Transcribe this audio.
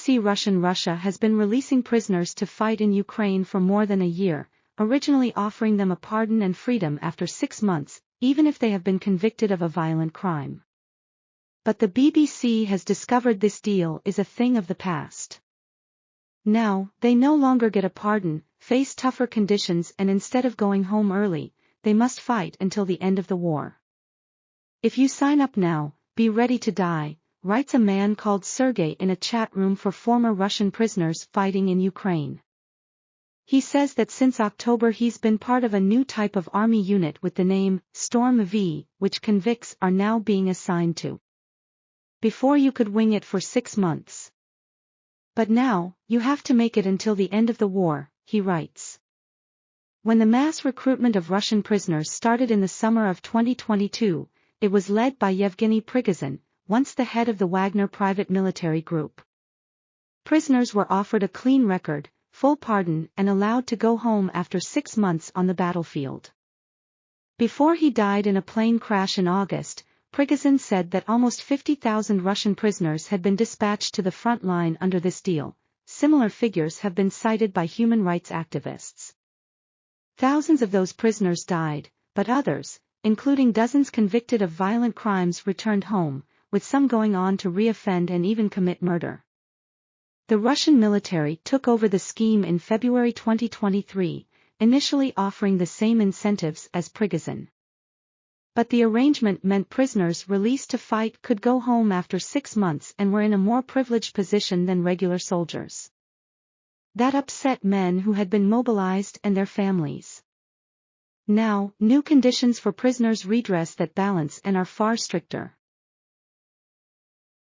BBC Russia has been releasing prisoners to fight in Ukraine for more than a year, originally offering them a pardon and freedom after 6 months, even if they have been convicted of a violent crime. But the BBC has discovered this deal is a thing of the past. Now, they no longer get a pardon, face tougher conditions, and instead of going home early, they must fight until the end of the war. "If you sign up now, be ready to die," writes a man called Sergei in a chat room for former Russian prisoners fighting in Ukraine. He says that since October he's been part of a new type of army unit with the name Storm V, which convicts are now being assigned to. Before you could wing it for 6 months. But now, you have to make it until the end of the war, he writes. When the mass recruitment of Russian prisoners started in the summer of 2022, it was led by Yevgeny Prigozhin, once the head of the Wagner private military group. Prisoners were offered a clean record, full pardon, and allowed to go home after 6 months on the battlefield. Before he died in a plane crash in August, Prigozhin said that almost 50,000 Russian prisoners had been dispatched to the front line under this deal. Similar figures have been cited by human rights activists. Thousands of those prisoners died, but others, including dozens convicted of violent crimes, returned home, with some going on to re-offend and even commit murder. The Russian military took over the scheme in February 2023, initially offering the same incentives as Prigozhin. But the arrangement meant prisoners released to fight could go home after 6 months and were in a more privileged position than regular soldiers. That upset men who had been mobilized and their families. Now, new conditions for prisoners redress that balance and are far stricter.